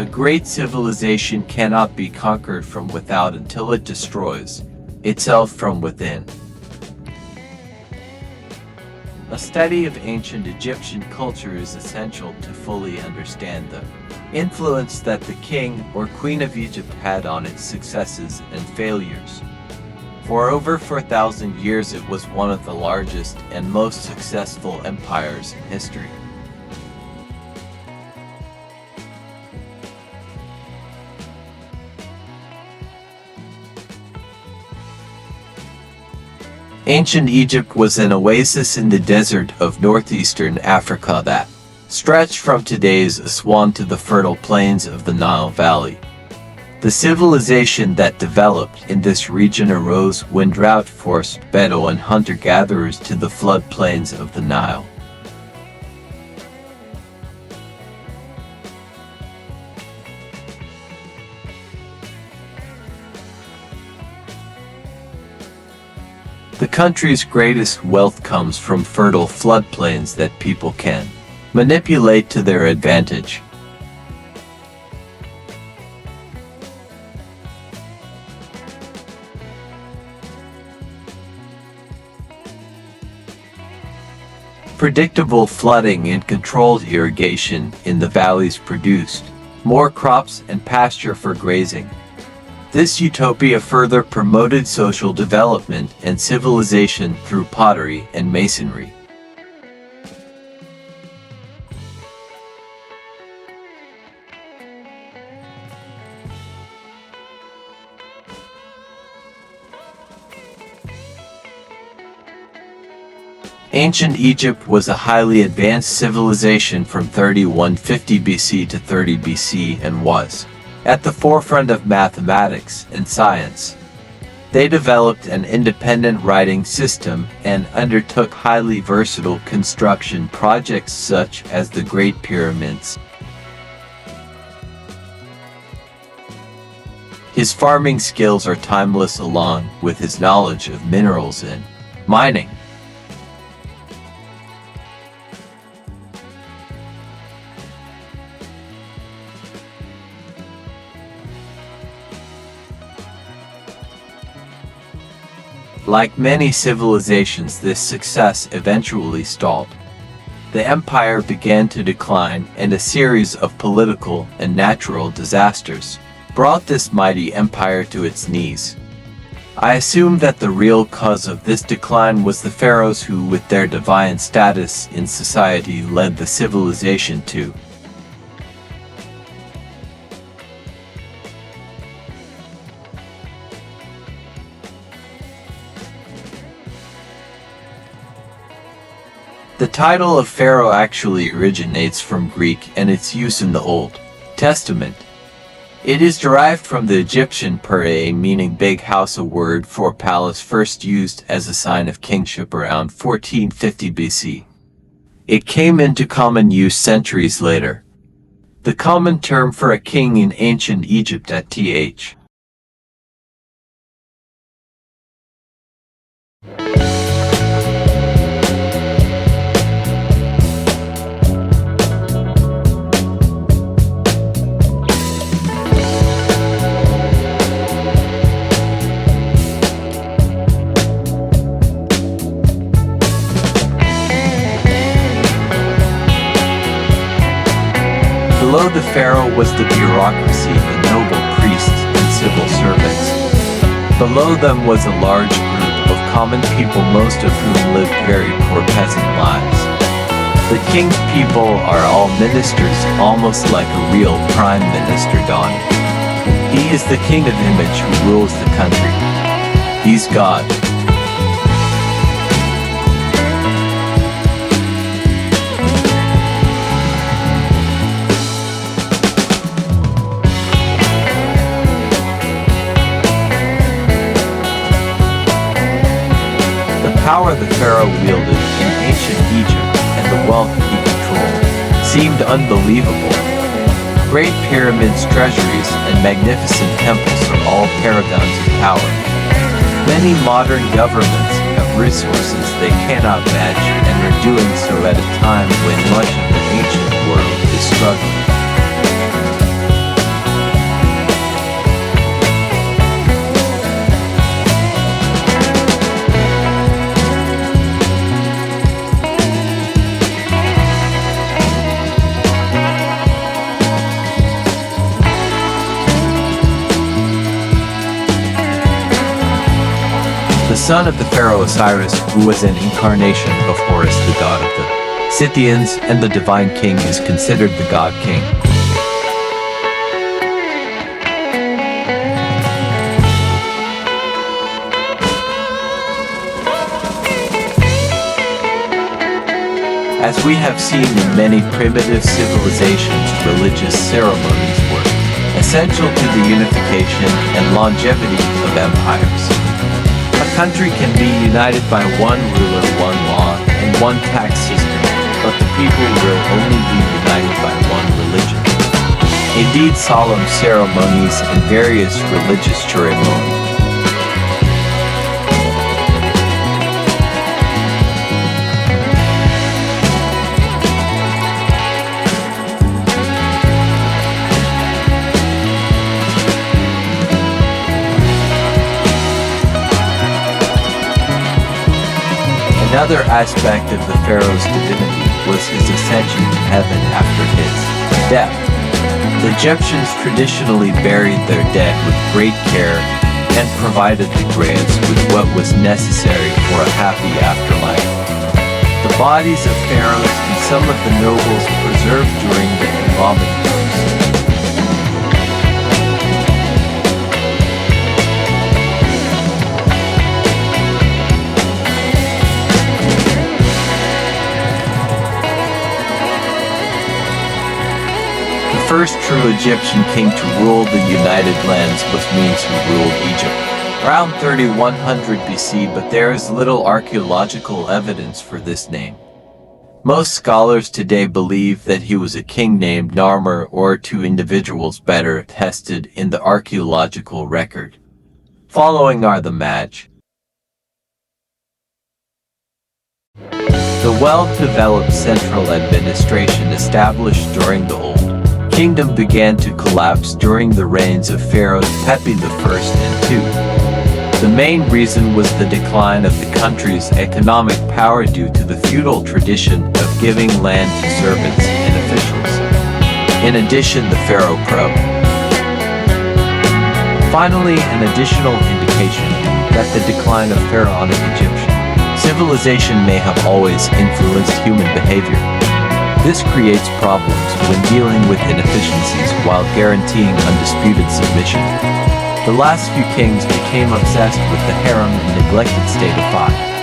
great civilization cannot be conquered from without until it destroys itself from within. A study of ancient Egyptian culture is essential to fully understand the influence that the king or queen of Egypt had on its successes and failures. For over 4,000 years it was one of the largest and most successful empires in history. Ancient Egypt was an oasis in the desert of northeastern Africa that stretched from today's Aswan to the fertile plains of the Nile Valley. The civilization that developed in this region arose when drought forced Bedouin hunter-gatherers to the floodplains of the Nile. The country's greatest wealth comes from fertile floodplains that people can manipulate to their advantage. Predictable flooding and controlled irrigation in the valleys produced more crops and pasture for grazing. This utopia further promoted social development and civilization through pottery and masonry. Ancient Egypt was a highly advanced civilization from 3150 BC to 30 BC and was at the forefront of mathematics and science. They developed an independent writing system and undertook highly versatile construction projects such as the Great Pyramids. His farming skills are timeless along with his knowledge of minerals and mining. Like many civilizations, this success eventually stalled. The empire began to decline, and a series of political and natural disasters brought this mighty empire to its knees. I assume that the real cause of this decline was the pharaohs who, with their divine status in society, led the civilization to The title of Pharaoh actually originates from Greek and its use in the Old Testament. It is derived from the Egyptian Pharaoh, meaning big house, a word for palace first used as a sign of kingship around 1450 BC. It came into common use centuries later. The common term for a king in ancient Egypt at th. Below the pharaoh was the bureaucracy, the noble priests and civil servants. Below them was a large group of common people, most of whom lived very poor peasant lives. The king's people are all ministers, almost like a real prime minister Don. He is the king of image who rules the country. He's God. The power the pharaoh wielded in ancient Egypt and the wealth he controlled seemed unbelievable. Great pyramids, treasuries, and magnificent temples are all paragons of power. Many modern governments have resources they cannot match and are doing so at a time when much of the ancient world is struggling. son of the pharaoh Osiris, who was an incarnation of Horus, the god of the Scythians, and the divine king is considered the god king. As we have seen in many primitive civilizations, religious ceremonies were essential to the unification and longevity of empires. A country can be united by one ruler, one law, and one tax system, but the people will only be united by one religion. Indeed, solemn ceremonies and various religious ceremonies Another aspect of the pharaoh's divinity was his ascension to heaven after his death. The Egyptians traditionally buried their dead with great care and provided the graves with what was necessary for a happy afterlife. The bodies of pharaohs and some of the nobles preserved during the embalming process. The first true Egyptian king to rule the United Lands was Menes, who ruled Egypt around 3100 BC, but there is little archaeological evidence for this name. Most scholars today believe that he was a king named Narmer or two individuals better tested in the archaeological record. Following are the Magi. The well-developed central administration established during the Old Kingdom began to collapse during the reigns of pharaohs Pepi I and II. The main reason was the decline of the country's economic power due to the feudal tradition of giving land to servants and officials. In addition, the pharaoh pro. Finally, an additional indication that the decline of pharaonic Egyptian civilization may have always influenced human behavior. This creates problems when dealing with inefficiencies while guaranteeing undisputed submission. The last few kings became obsessed with the harem and neglected state of thought.